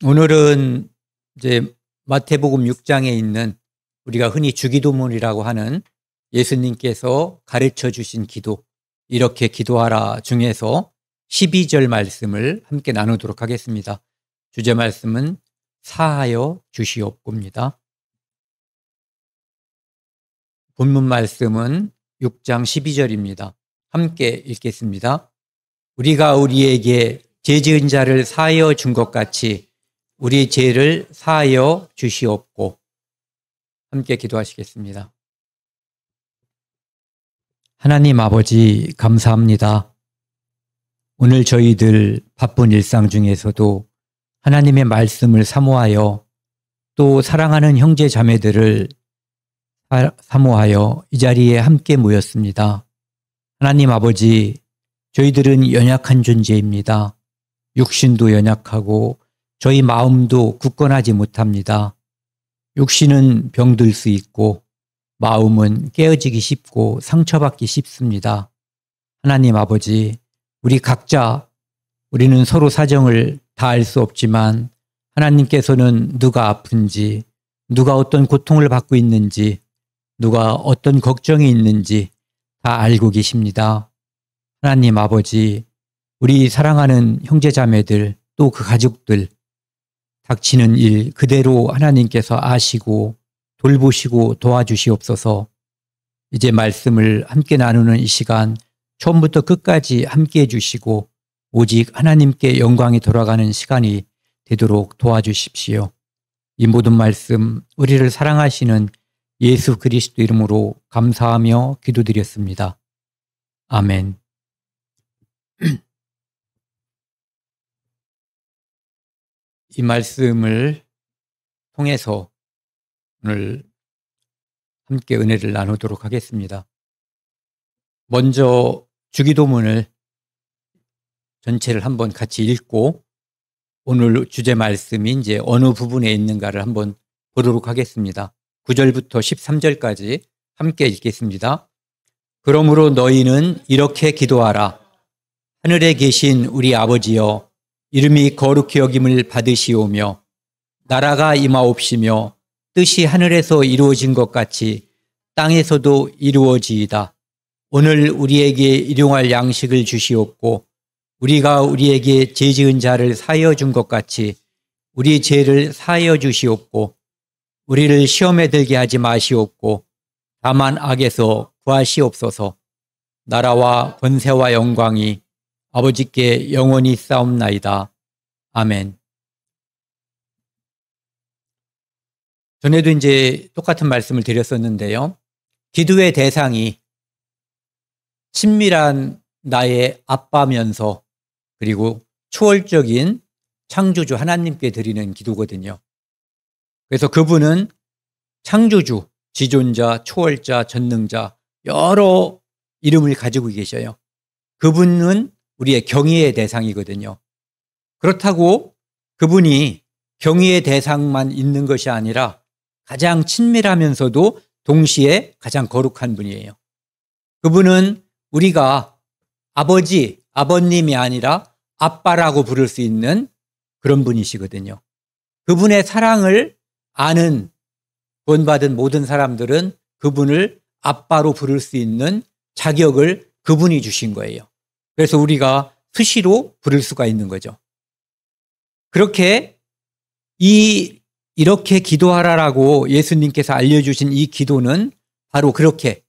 오늘은 이제 마태복음 6장에 있는 우리가 흔히 주기도문이라고 하는 예수님께서 가르쳐 주신 기도, 이렇게 기도하라 중에서 12절 말씀을 함께 나누도록 하겠습니다. 주제 말씀은 사하여 주시옵고입니다. 본문 말씀은 6장 12절입니다. 함께 읽겠습니다. 우리가 우리에게 죄 지은 자를 사하여 준 것 같이 우리 죄를 사하여 주시옵고. 함께 기도하시겠습니다. 하나님 아버지, 감사합니다. 오늘 저희들 바쁜 일상 중에서도 하나님의 말씀을 사모하여 또 사랑하는 형제 자매들을 사모하여 이 자리에 함께 모였습니다. 하나님 아버지, 저희들은 연약한 존재입니다. 육신도 연약하고 저희 마음도 굳건하지 못합니다. 육신은 병들 수 있고 마음은 깨어지기 쉽고 상처받기 쉽습니다. 하나님 아버지, 우리 각자 우리는 서로 사정을 다 알 수 없지만 하나님께서는 누가 아픈지, 누가 어떤 고통을 받고 있는지, 누가 어떤 걱정이 있는지 다 알고 계십니다. 하나님 아버지, 우리 사랑하는 형제자매들 또 그 가족들 닥치는 일 그대로 하나님께서 아시고 돌보시고 도와주시옵소서. 이제 말씀을 함께 나누는 이 시간 처음부터 끝까지 함께 해주시고 오직 하나님께 영광이 돌아가는 시간이 되도록 도와주십시오. 이 모든 말씀 우리를 사랑하시는 예수 그리스도 이름으로 감사하며 기도드렸습니다. 아멘. 이 말씀을 통해서 오늘 함께 은혜를 나누도록 하겠습니다. 먼저 주기도문을 전체를 한번 같이 읽고 오늘 주제 말씀이 이제 어느 부분에 있는가를 한번 보도록 하겠습니다. 9절부터 13절까지 함께 읽겠습니다. 그러므로 너희는 이렇게 기도하라. 하늘에 계신 우리 아버지여, 이름이 거룩히 여김을 받으시오며 나라가 임하옵시며 뜻이 하늘에서 이루어진 것 같이 땅에서도 이루어지이다. 오늘 우리에게 일용할 양식을 주시옵고 우리가 우리에게 죄 지은 자를 사하여 준 것 같이 우리 죄를 사하여 주시옵고 우리를 시험에 들게 하지 마시옵고 다만 악에서 구하시옵소서. 나라와 권세와 영광이 아버지께 영원히 싸움나이다. 아멘. 전에도 이제 똑같은 말씀을 드렸었는데요. 기도의 대상이 친밀한 나의 아빠면서 그리고 초월적인 창조주 하나님께 드리는 기도거든요. 그래서 그분은 창조주, 지존자, 초월자, 전능자 여러 이름을 가지고 계셔요. 그분은 우리의 경의의 대상이거든요. 그렇다고 그분이 경의의 대상만 있는 것이 아니라 가장 친밀하면서도 동시에 가장 거룩한 분이에요. 그분은 우리가 아버지, 아버님이 아니라 아빠라고 부를 수 있는 그런 분이시거든요. 그분의 사랑을 아는 구원받은 모든 사람들은 그분을 아빠로 부를 수 있는 자격을 그분이 주신 거예요. 그래서 우리가 수시로 부를 수가 있는 거죠. 그렇게 이렇게 기도하라라고 예수님께서 알려주신 이 기도는 바로 그렇게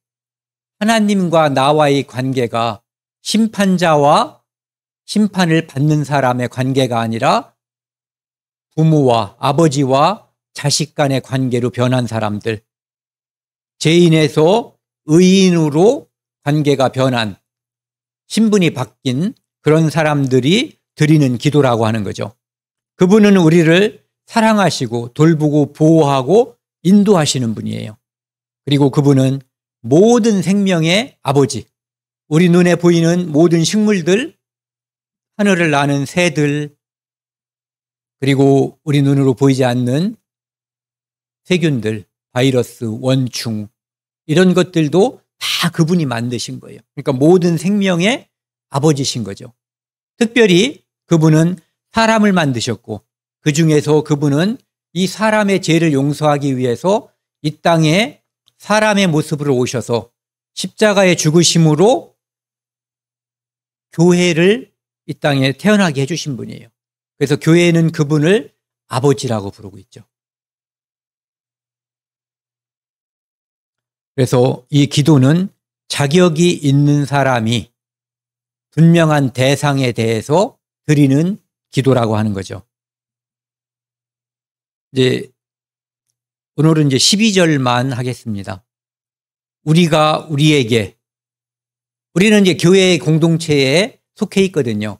하나님과 나와의 관계가 심판자와 심판을 받는 사람의 관계가 아니라 부모와 아버지와 자식 간의 관계로 변한 사람들, 죄인에서 의인으로 관계가 변한 신분이 바뀐 그런 사람들이 드리는 기도라고 하는 거죠. 그분은 우리를 사랑하시고 돌보고 보호하고 인도하시는 분이에요. 그리고 그분은 모든 생명의 아버지, 우리 눈에 보이는 모든 식물들, 하늘을 나는 새들, 그리고 우리 눈으로 보이지 않는 세균들, 바이러스, 원충 이런 것들도 다 그분이 만드신 거예요. 그러니까 모든 생명의 아버지신 거죠. 특별히 그분은 사람을 만드셨고 그중에서 그분은 이 사람의 죄를 용서하기 위해서 이 땅에 사람의 모습으로 오셔서 십자가의 죽으심으로 교회를 이 땅에 태어나게 해주신 분이에요. 그래서 교회는 그분을 아버지라고 부르고 있죠. 그래서 이 기도는 자격이 있는 사람이 분명한 대상에 대해서 드리는 기도라고 하는 거죠. 이제 오늘은 이제 12절만 하겠습니다. 우리가 우리에게, 우리는 이제 교회의 공동체에 속해 있거든요.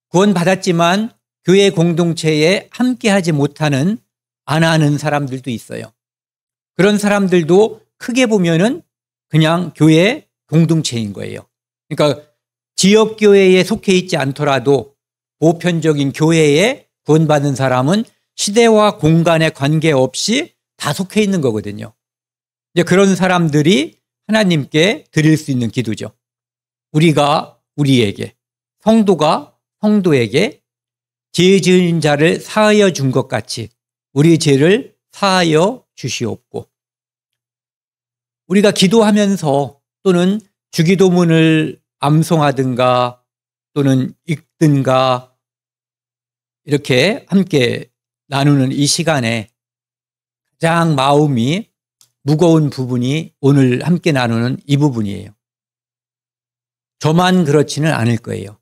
구원받았지만 교회 공동체에 함께하지 못하는, 안 하는 사람들도 있어요. 그런 사람들도 크게 보면은 그냥 교회 공동체인 거예요. 그러니까 지역교회에 속해 있지 않더라도 보편적인 교회에 구원받은 사람은 시대와 공간에 관계없이 다 속해 있는 거거든요. 이제 그런 사람들이 하나님께 드릴 수 있는 기도죠. 우리가 우리에게, 성도가 성도에게 죄 지은 자를 사하여 준 것 같이 우리 죄를 사하여 주시옵고, 우리가 기도하면서 또는 주기도문을 암송하든가 또는 읽든가 이렇게 함께 나누는 이 시간에 가장 마음이 무거운 부분이 오늘 함께 나누는 이 부분이에요. 저만 그렇지는 않을 거예요.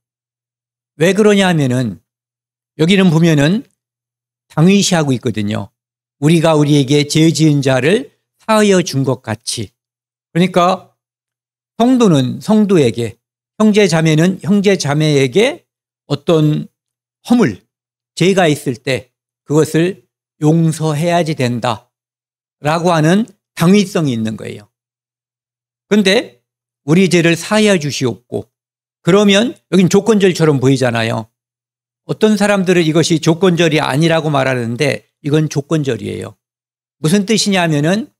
왜 그러냐 하면은 여기는 보면은 당위시하고 있거든요. 우리가 우리에게 죄 지은 자를 사하여 준 것 같이. 그러니까 성도는 성도에게, 형제 자매는 형제 자매에게 어떤 허물, 죄가 있을 때 그것을 용서해야지 된다라고 하는 당위성이 있는 거예요. 그런데 우리 죄를 사하여 주시옵고, 그러면 여긴 조건절처럼 보이잖아요. 어떤 사람들은 이것이 조건절이 아니라고 말하는데 이건 조건절이에요. 무슨 뜻이냐면은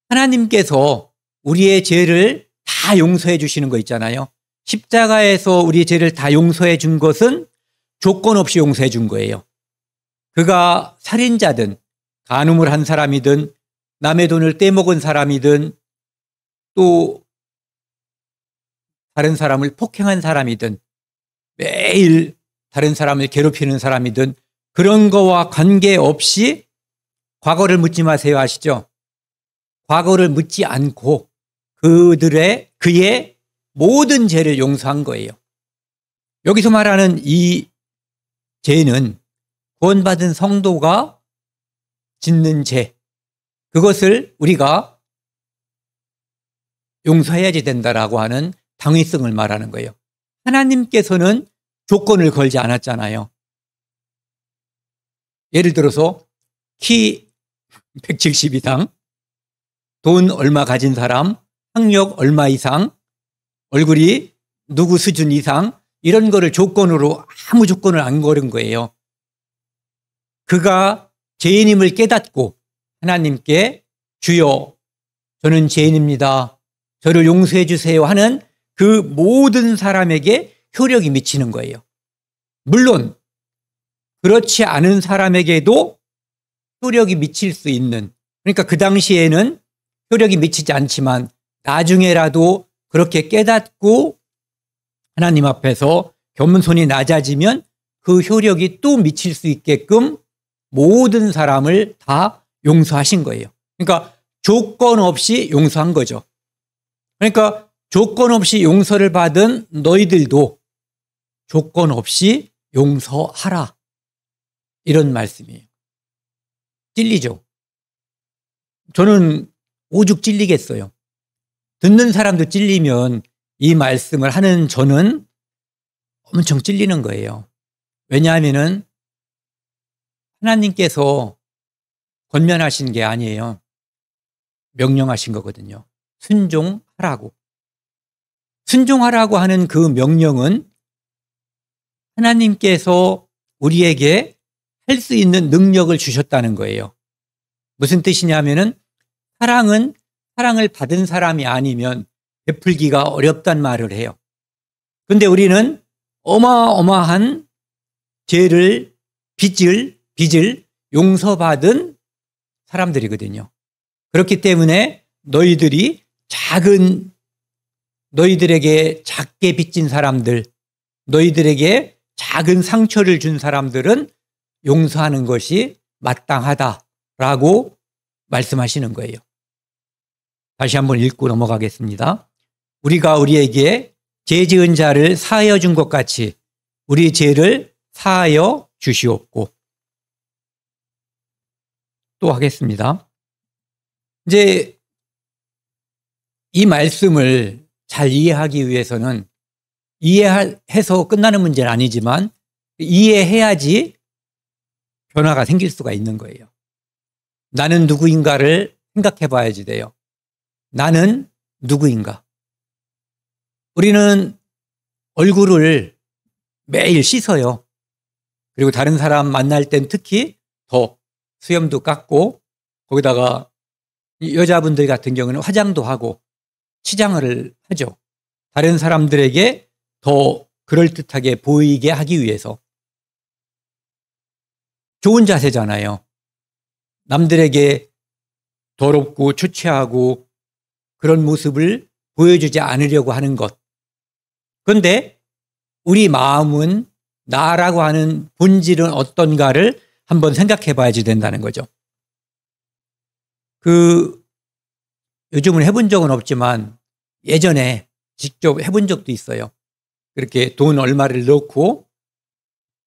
하나님께서 우리의 죄를 다 용서해 주시는 거 있잖아요. 십자가에서 우리의 죄를 다 용서해 준 것은 조건 없이 용서해 준 거예요. 그가 살인자든 간음을 한 사람이든 남의 돈을 떼먹은 사람이든 또 다른 사람을 폭행한 사람이든 매일 다른 사람을 괴롭히는 사람이든 그런 거와 관계없이 과거를 묻지 마세요 아시죠? 과거를 묻지 않고 그의 모든 죄를 용서한 거예요. 여기서 말하는 이 죄는 구원받은 성도가 짓는 죄, 그것을 우리가 용서해야지 된다라고 하는 당위성을 말하는 거예요. 하나님께서는 조건을 걸지 않았잖아요. 예를 들어서 키 170 이상, 돈 얼마 가진 사람, 학력 얼마 이상, 얼굴이 누구 수준 이상, 이런 거를 조건으로 아무 조건을 안 걸은 거예요. 그가 죄인임을 깨닫고 하나님께 주여 저는 죄인입니다, 저를 용서해 주세요 하는 그 모든 사람에게 효력이 미치는 거예요. 물론 그렇지 않은 사람에게도 효력이 미칠 수 있는, 그러니까 그 당시에는 효력이 미치지 않지만 나중에라도 그렇게 깨닫고 하나님 앞에서 겸손히 낮아지면 그 효력이 또 미칠 수 있게끔 모든 사람을 다 용서하신 거예요. 그러니까 조건 없이 용서한 거죠. 그러니까 조건 없이 용서를 받은 너희들도 조건 없이 용서하라, 이런 말씀이에요. 찔리죠? 저는 오죽 찔리겠어요. 듣는 사람도 찔리면 이 말씀을 하는 저는 엄청 찔리는 거예요. 왜냐하면은 하나님께서 권면하신 게 아니에요. 명령하신 거거든요. 순종하라고. 순종하라고 하는 그 명령은 하나님께서 우리에게 할 수 있는 능력을 주셨다는 거예요. 무슨 뜻이냐면은 사랑은 사랑을 받은 사람이 아니면 베풀기가 어렵단 말을 해요. 그런데 우리는 어마어마한 죄를 빚을 용서받은 사람들이거든요. 그렇기 때문에 너희들에게 작게 빚진 사람들, 너희들에게 작은 상처를 준 사람들은 용서하는 것이 마땅하다라고 말씀하시는 거예요. 다시 한번 읽고 넘어가겠습니다. 우리가 우리에게 죄 지은 자를 사하여 준 것 같이 우리 죄를 사하여 주시옵고. 또 하겠습니다. 이제 이 말씀을 잘 이해하기 위해서는 이해해서 끝나는 문제는 아니지만 이해해야지 변화가 생길 수가 있는 거예요. 나는 누구인가를 생각해 봐야지 돼요. 나는 누구인가? 우리는 얼굴을 매일 씻어요. 그리고 다른 사람 만날 땐 특히 더 수염도 깎고 거기다가 여자분들 같은 경우는 화장도 하고 치장을 하죠. 다른 사람들에게 더 그럴듯하게 보이게 하기 위해서. 좋은 자세잖아요. 남들에게 더럽고 추취하고 그런 모습을 보여주지 않으려고 하는 것. 그런데 우리 마음은 나라고 하는 본질은 어떤가를 한번 생각해 봐야지 된다는 거죠. 요즘은 해본 적은 없지만 예전에 직접 해본 적도 있어요. 그렇게 돈 얼마를 넣고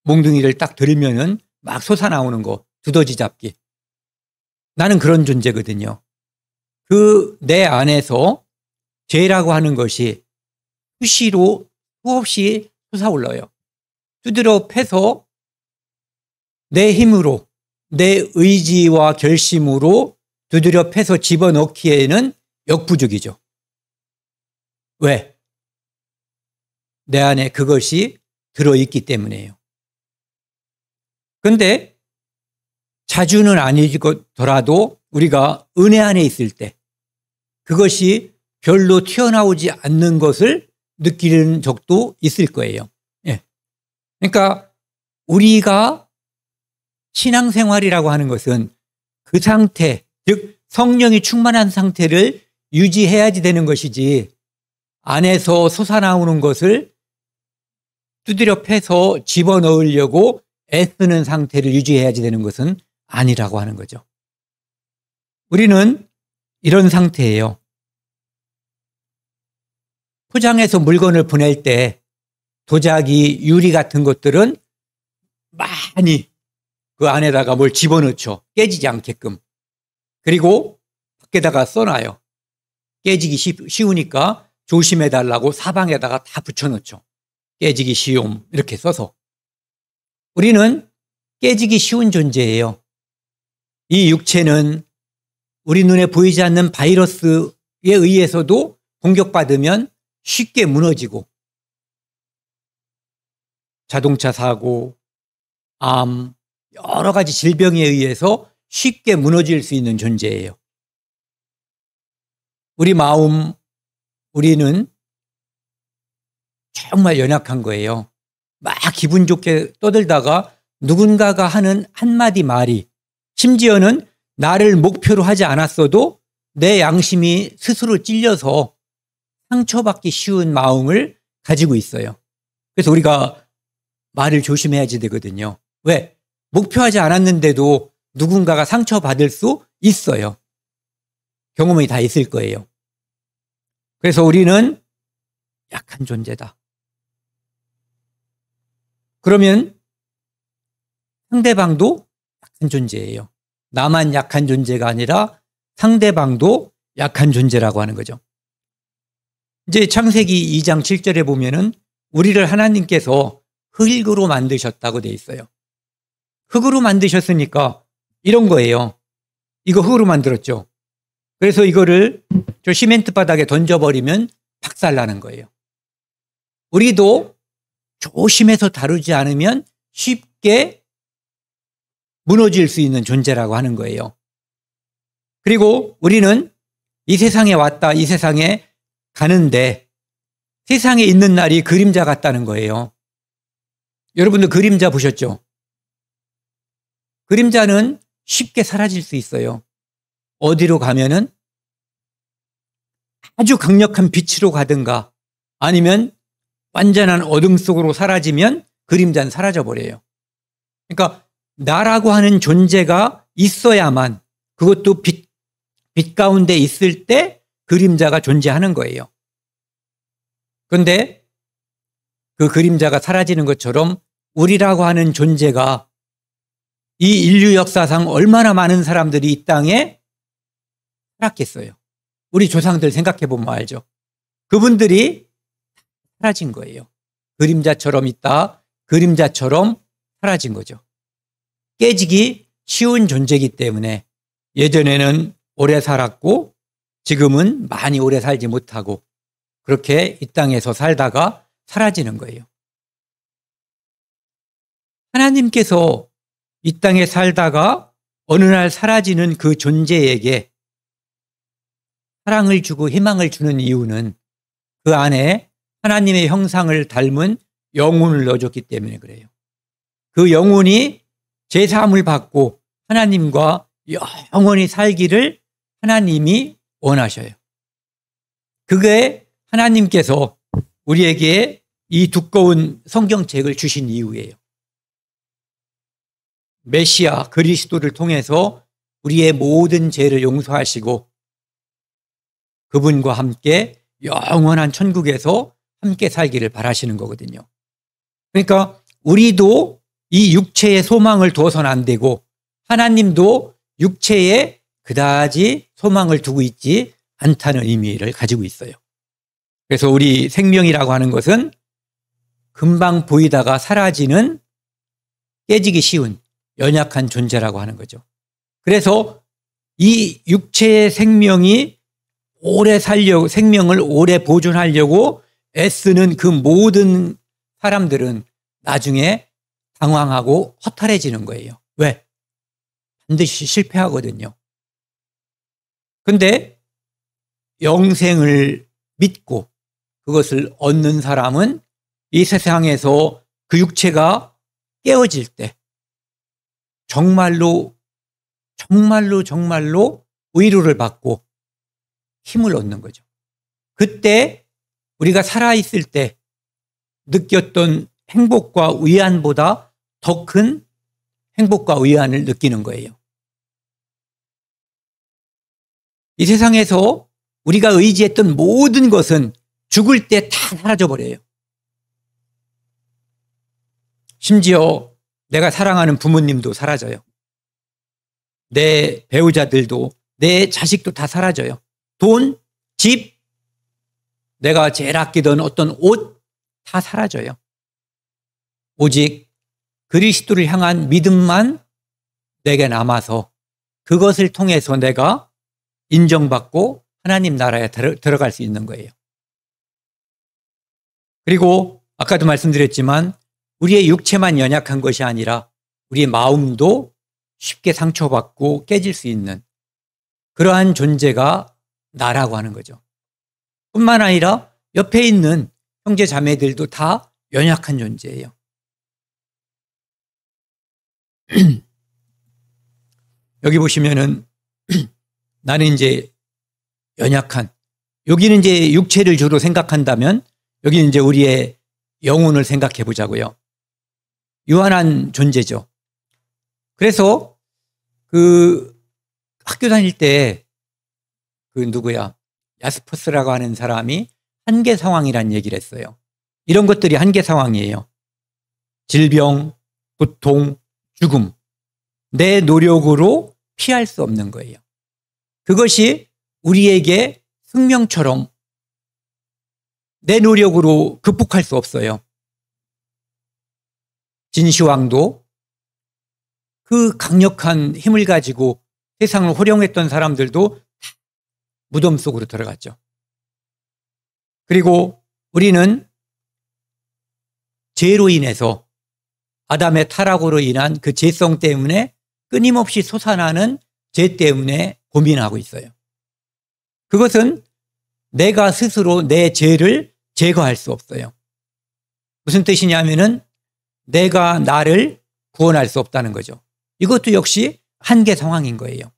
몽둥이를 딱 들면은 막 솟아나오는 거, 두더지 잡기. 나는 그런 존재거든요. 내 안에서 죄라고 하는 것이 수없이 솟아올라요. 두드려 패서 내 힘으로, 내 의지와 결심으로 두드려 패서 집어넣기에는 역부족이죠. 왜? 내 안에 그것이 들어있기 때문이에요. 그런데 자주는 아니더라도 우리가 은혜 안에 있을 때 그것이 별로 튀어나오지 않는 것을 느끼는 적도 있을 거예요. 예. 그러니까 우리가 신앙생활이라고 하는 것은 그 상태, 즉 성령이 충만한 상태를 유지해야지 되는 것이지 안에서 솟아나오는 것을 두드려 패서 집어넣으려고 애쓰는 상태를 유지해야지 되는 것은 아니라고 하는 거죠. 우리는 이런 상태예요. 포장해서 물건을 보낼 때 도자기, 유리 같은 것들은 많이 그 안에다가 뭘 집어넣죠. 깨지지 않게끔. 그리고 밖에다가 써놔요. 깨지기 쉬우니까 조심해달라고 사방에다가 다 붙여놓죠. 깨지기 쉬움 이렇게 써서. 우리는 깨지기 쉬운 존재예요. 이 육체는 우리 눈에 보이지 않는 바이러스에 의해서도 공격받으면 쉽게 무너지고 자동차 사고, 암, 여러 가지 질병에 의해서 쉽게 무너질 수 있는 존재예요. 우리 마음, 우리는 정말 연약한 거예요. 막 기분 좋게 떠들다가 누군가가 하는 한마디 말이 심지어는 나를 목표로 하지 않았어도 내 양심이 스스로 찔려서 상처받기 쉬운 마음을 가지고 있어요. 그래서 우리가 말을 조심해야지 되거든요. 왜? 목표하지 않았는데도 누군가가 상처받을 수 있어요. 경험이 다 있을 거예요. 그래서 우리는 약한 존재다. 그러면 상대방도 약한 존재예요. 나만 약한 존재가 아니라 상대방도 약한 존재라고 하는 거죠. 이제 창세기 2장 7절에 보면은 우리를 하나님께서 흙으로 만드셨다고 돼 있어요. 흙으로 만드셨으니까 이런 거예요. 이거 흙으로 만들었죠. 그래서 이거를 저 시멘트 바닥에 던져버리면 박살나는 거예요. 우리도 조심해서 다루지 않으면 쉽게 무너질 수 있는 존재라고 하는 거예요. 그리고 우리는 이 세상에 왔다, 이 세상에 가는데 세상에 있는 날이 그림자 같다는 거예요. 여러분들 그림자 보셨죠? 그림자는 쉽게 사라질 수 있어요. 어디로 가면은 아주 강력한 빛으로 가든가 아니면 완전한 어둠 속으로 사라지면 그림자는 사라져 버려요. 그러니까 나라고 하는 존재가 있어야만, 그것도 빛 가운데 있을 때 그림자가 존재하는 거예요. 그런데 그 그림자가 사라지는 것처럼 우리라고 하는 존재가, 이 인류 역사상 얼마나 많은 사람들이 이 땅에 살았겠어요. 우리 조상들 생각해 보면 알죠. 그분들이 사라진 거예요. 그림자처럼 있다, 그림자처럼 사라진 거죠. 깨지기 쉬운 존재이기 때문에 예전에는 오래 살았고 지금은 많이 오래 살지 못하고 그렇게 이 땅에서 살다가 사라지는 거예요. 하나님께서 이 땅에 살다가 어느 날 사라지는 그 존재에게 사랑을 주고 희망을 주는 이유는 그 안에 하나님의 형상을 닮은 영혼을 넣어줬기 때문에 그래요. 그 영혼이 제사함을 받고 하나님과 영원히 살기를 하나님이 원하셔요. 그게 하나님께서 우리에게 이 두꺼운 성경책을 주신 이유예요. 메시아 그리스도를 통해서 우리의 모든 죄를 용서하시고 그분과 함께 영원한 천국에서 함께 살기를 바라시는 거거든요. 그러니까 우리도 이 육체의 소망을 두어서는 안 되고 하나님도 육체에 그다지 소망을 두고 있지 않다는 의미를 가지고 있어요. 그래서 우리 생명이라고 하는 것은 금방 보이다가 사라지는, 깨지기 쉬운 연약한 존재라고 하는 거죠. 그래서 이 육체의 생명이 오래 살려고, 생명을 오래 보존하려고 애쓰는 그 모든 사람들은 나중에 당황하고 허탈해지는 거예요. 왜? 반드시 실패하거든요. 근데 영생을 믿고 그것을 얻는 사람은 이 세상에서 그 육체가 깨어질 때 정말로 위로를 받고 힘을 얻는 거죠. 그때 우리가 살아있을 때 느꼈던 행복과 위안보다 더 큰 행복과 위안을 느끼는 거예요. 이 세상에서 우리가 의지했던 모든 것은 죽을 때 다 사라져버려요. 심지어 내가 사랑하는 부모님도 사라져요. 내 배우자들도, 내 자식도 다 사라져요. 돈, 집, 내가 제일 아끼던 어떤 옷 다 사라져요. 오직 그리스도를 향한 믿음만 내게 남아서 그것을 통해서 내가 인정받고 하나님 나라에 들어갈 수 있는 거예요. 그리고 아까도 말씀드렸지만 우리의 육체만 연약한 것이 아니라 우리의 마음도 쉽게 상처받고 깨질 수 있는 그러한 존재가 나라고 하는 거죠. 뿐만 아니라 옆에 있는 형제 자매들도 다 연약한 존재예요. 여기 보시면은 나는 이제 연약한, 여기는 이제 육체를 주로 생각한다면 여기는 이제 우리의 영혼을 생각해 보자고요. 유한한 존재죠. 그래서 그 학교 다닐 때 그 누구야? 야스퍼스라고 하는 사람이 한계 상황이라는 얘기를 했어요. 이런 것들이 한계 상황이에요. 질병, 고통, 죽음. 내 노력으로 피할 수 없는 거예요. 그것이 우리에게 생명처럼 내 노력으로 극복할 수 없어요. 진시황도 그 강력한 힘을 가지고 세상을 호령했던 사람들도 무덤 속으로 들어갔죠. 그리고 우리는 죄로 인해서 아담의 타락으로 인한 그 죄성 때문에 끊임없이 솟아나는 죄 때문에 고민하고 있어요. 그것은 내가 스스로 내 죄를 제거할 수 없어요. 무슨 뜻이냐면은 내가 나를 구원할 수 없다는 거죠. 이것도 역시 한계 상황인 거예요.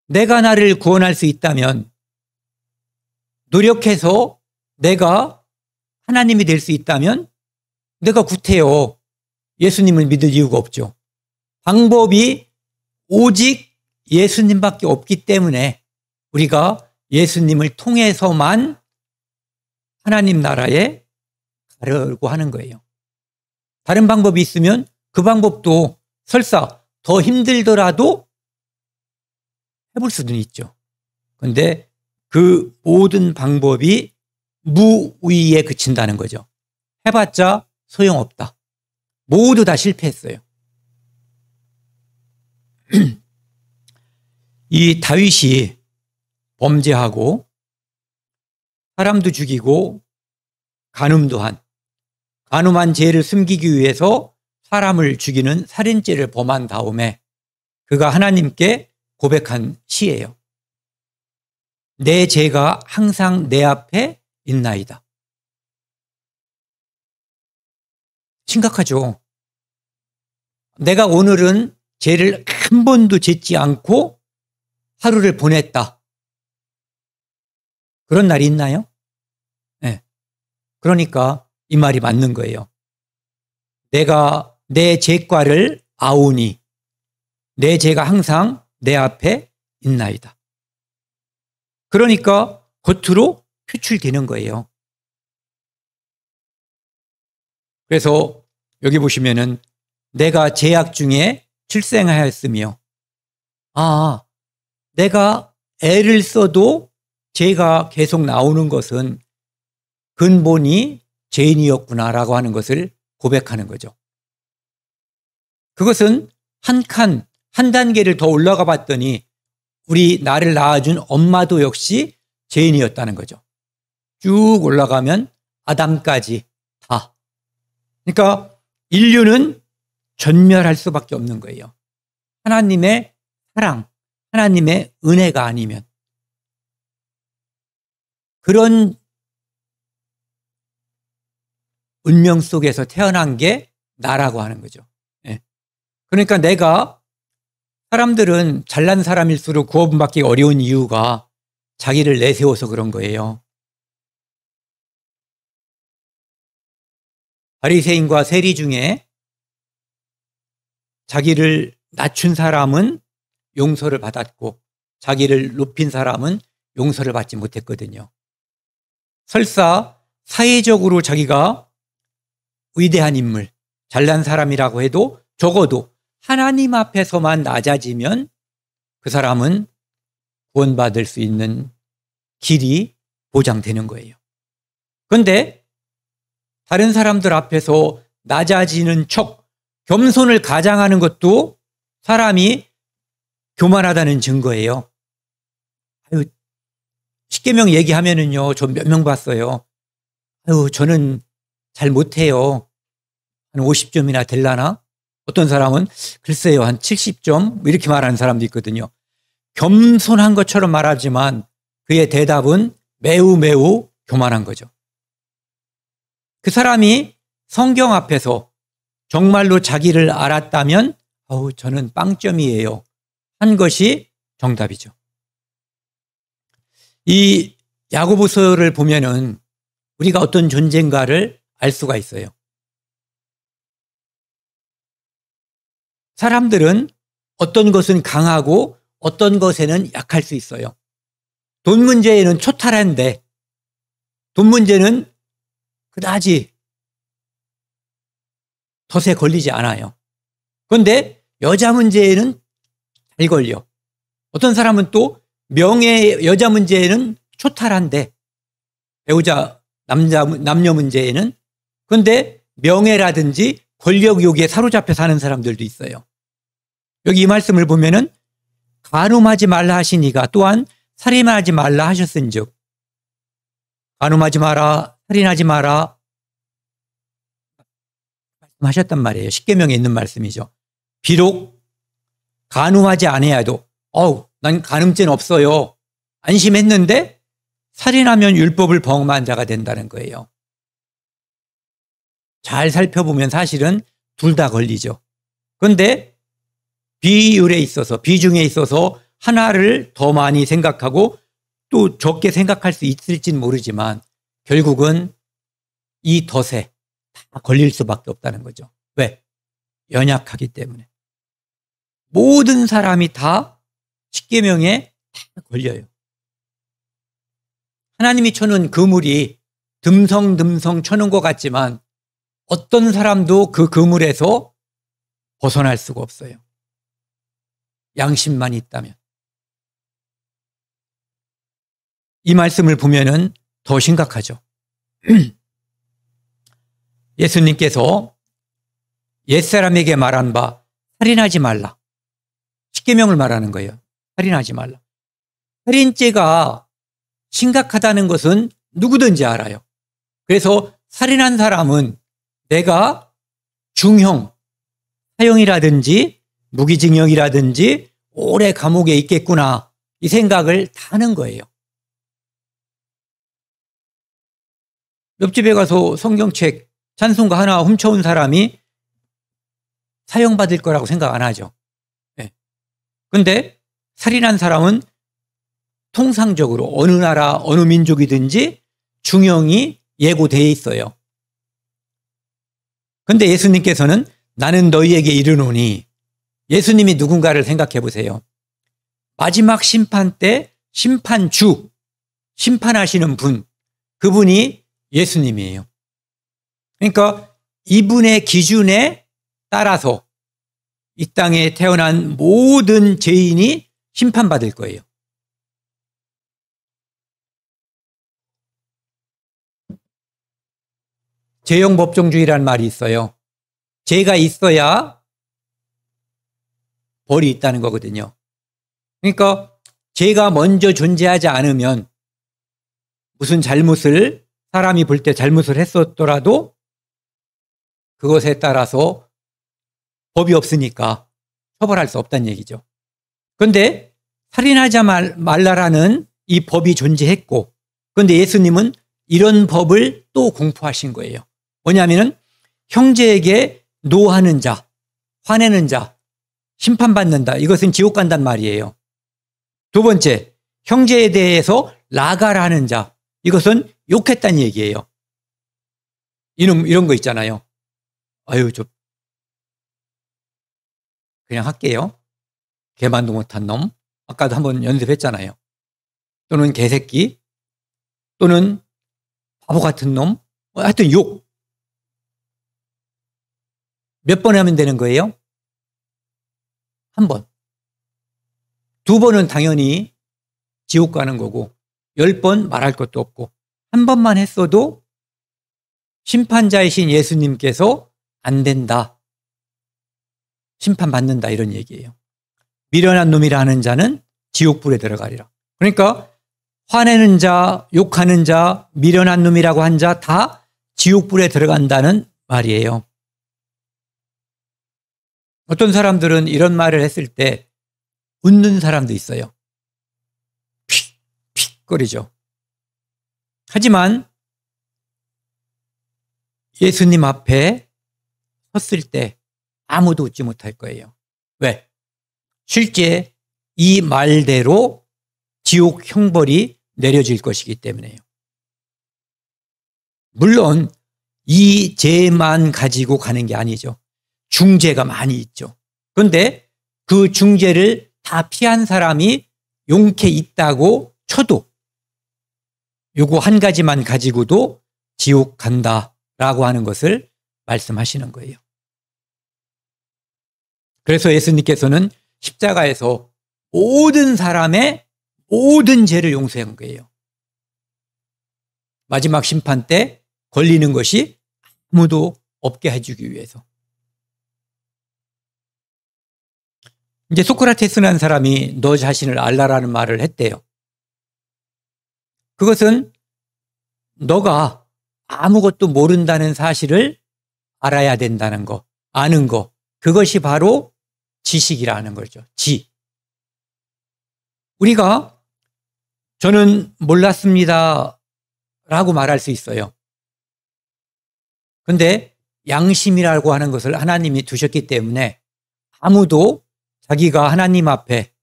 내가 나를 구원할 수 있다면, 노력해서 내가 하나님이 될 수 있다면 내가 구태여 예수님을 믿을 이유가 없죠. 방법이 오직 예수님밖에 없기 때문에 우리가 예수님을 통해서만 하나님 나라에 가려고 하는 거예요. 다른 방법이 있으면 그 방법도 설사 더 힘들더라도 해볼 수는 있죠. 그런데 그 모든 방법이 무의에 그친다는 거죠. 해봤자 소용없다. 모두 다 실패했어요. 이 다윗이 범죄하고 사람도 죽이고 간음한 죄를 숨기기 위해서 사람을 죽이는 살인죄를 범한 다음에 그가 하나님께 고백한 시예요. 내 죄가 항상 내 앞에 있나이다. 심각하죠. 내가 오늘은 죄를 한 번도 짓지 않고 하루를 보냈다. 그런 날이 있나요? 네. 그러니까 이 말이 맞는 거예요. 내가 내 죄과를 아오니 내 죄가 항상 내 앞에 있나이다. 그러니까 겉으로 표출되는 거예요. 그래서 여기 보시면은 내가 죄악 중에 출생하였으며, 내가 애를 써도 죄가 계속 나오는 것은 근본이 죄인이었구나라고 하는 것을 고백하는 거죠. 그것은 한 단계를 더 올라가 봤더니 우리 나를 낳아준 엄마도 역시 죄인이었다는 거죠. 쭉 올라가면 아담까지 다. 그러니까 인류는 전멸할 수밖에 없는 거예요. 하나님의 사랑, 하나님의 은혜가 아니면. 그런 운명 속에서 태어난 게 나라고 하는 거죠. 그러니까 사람들은 잘난 사람일수록 구원받기 어려운 이유가 자기를 내세워서 그런 거예요. 바리새인과 세리 중에 자기를 낮춘 사람은 용서를 받았고 자기를 높인 사람은 용서를 받지 못했거든요. 설사 사회적으로 자기가 위대한 인물, 잘난 사람이라고 해도 적어도 하나님 앞에서만 낮아지면 그 사람은 구원받을 수 있는 길이 보장되는 거예요. 그런데 다른 사람들 앞에서 낮아지는 척 겸손을 가장하는 것도 사람이 교만하다는 증거예요. 십계명 얘기하면은요, 저 몇 명 봤어요. 저는 잘 못해요. 한 50점이나 될라나? 어떤 사람은 글쎄요, 한 70점? 이렇게 말하는 사람도 있거든요. 겸손한 것처럼 말하지만 그의 대답은 매우 교만한 거죠. 그 사람이 성경 앞에서 정말로 자기를 알았다면 저는 빵점이에요 한 것이 정답이죠. 이 야고보서를 보면은 우리가 어떤 존재인가를 알 수가 있어요. 사람들은 어떤 것은 강하고 어떤 것에는 약할 수 있어요. 돈 문제에는 초탈한데 돈 문제는 그다지 덫에 걸리지 않아요. 그런데 여자 문제에는 잘 걸려. 어떤 사람은 또 여자 문제에는 초탈한데 배우자 남녀 문제에는, 그런데 명예라든지 권력욕에 사로잡혀 사는 사람들도 있어요. 여기 이 말씀을 보면은 간음하지 말라 하시니가 또한 살인하지 말라 하셨은즉, 간음하지 마라, 살인하지 마라 말씀하셨단 말이에요. 십계명에 있는 말씀이죠. 비록 간음하지 않아도 난 간음죄는 없어요 안심했는데 살인하면 율법을 범한 자가 된다는 거예요. 잘 살펴보면 사실은 둘 다 걸리죠. 그런데 비율에 있어서, 비중에 있어서 하나를 더 많이 생각하고 또 적게 생각할 수 있을지는 모르지만 결국은 이 덫에 다 걸릴 수밖에 없다는 거죠. 왜? 연약하기 때문에. 모든 사람이 다 십계명에 다 걸려요. 하나님이 쳐놓은 그물이 듬성듬성 쳐놓은 것 같지만 어떤 사람도 그 그물에서 벗어날 수가 없어요. 양심만 있다면. 이 말씀을 보면은 더 심각하죠. 예수님께서 옛사람에게 말한 바 살인하지 말라. 십계명을 말하는 거예요. 살인하지 말라. 살인죄가 심각하다는 것은 누구든지 알아요. 그래서 살인한 사람은 내가 중형, 사형이라든지 무기징역이라든지 오래 감옥에 있겠구나 이 생각을 다 하는 거예요. 옆집에 가서 성경책 찬송가 하나 훔쳐온 사람이 사형받을 거라고 생각 안 하죠. 그런데 살인한 사람은 통상적으로 어느 나라 어느 민족이든지 중형이 예고되어 있어요. 그런데 예수님께서는 나는 너희에게 이르노니, 예수님이 누군가를 생각해 보세요. 마지막 심판 때 심판주, 심판하시는 분, 그분이 예수님이에요. 그러니까 이분의 기준에 따라서 이 땅에 태어난 모든 죄인이 심판받을 거예요. 죄형법정주의라는 말이 있어요. 죄가 있어야 벌이 있다는 거거든요. 그러니까 죄가 먼저 존재하지 않으면 무슨 잘못을 사람이 볼 때 잘못을 했었더라도 그것에 따라서 법이 없으니까 처벌할 수 없다는 얘기죠. 그런데 살인하지 말라라는 이 법이 존재했고, 그런데 예수님은 이런 법을 또 공포하신 거예요. 뭐냐면은 형제에게 노하는 자, 화내는 자, 심판받는다. 이것은 지옥 간단 말이에요. 두 번째, 형제에 대해서 라가라는 자, 이것은 욕했다는 얘기예요. 이놈, 이런 거 있잖아요. 아유, 그냥 할게요. 개만도 못한 놈. 아까도 한번 연습했잖아요. 또는 개새끼, 또는 바보 같은 놈. 하여튼 욕. 몇 번 하면 되는 거예요? 한 번. 두 번은 당연히 지옥 가는 거고 10번 말할 것도 없고 한 번만 했어도 심판자이신 예수님께서 안 된다. 심판받는다 이런 얘기예요. 미련한 놈이라 하는 자는 지옥불에 들어가리라. 그러니까 화내는 자, 욕하는 자, 미련한 놈이라고 한 자 다 지옥불에 들어간다는 말이에요. 어떤 사람들은 이런 말을 했을 때 웃는 사람도 있어요. 픽픽 거리죠. 하지만 예수님 앞에 섰을 때 아무도 웃지 못할 거예요. 왜? 실제 이 말대로 지옥 형벌이 내려질 것이기 때문에요. 물론 이 죄만 가지고 가는 게 아니죠. 중죄가 많이 있죠. 그런데 그 중죄를 다 피한 사람이 용케 있다고 쳐도 요거 한 가지만 가지고도 지옥 간다라고 하는 것을 말씀하시는 거예요. 그래서 예수님께서는 십자가에서 모든 사람의 모든 죄를 용서한 거예요. 마지막 심판 때 걸리는 것이 아무도 없게 해주기 위해서. 이제 소크라테스라는 사람이 너 자신을 알라라는 말을 했대요. 그것은 너가 아무것도 모른다는 사실을 알아야 된다는 거, 아는 거, 그것이 바로 지식이라는 거죠. 지. 우리가 저는 몰랐습니다 라고 말할 수 있어요. 그런데 양심이라고 하는 것을 하나님이 두셨기 때문에 아무도 자기가 하나님 앞에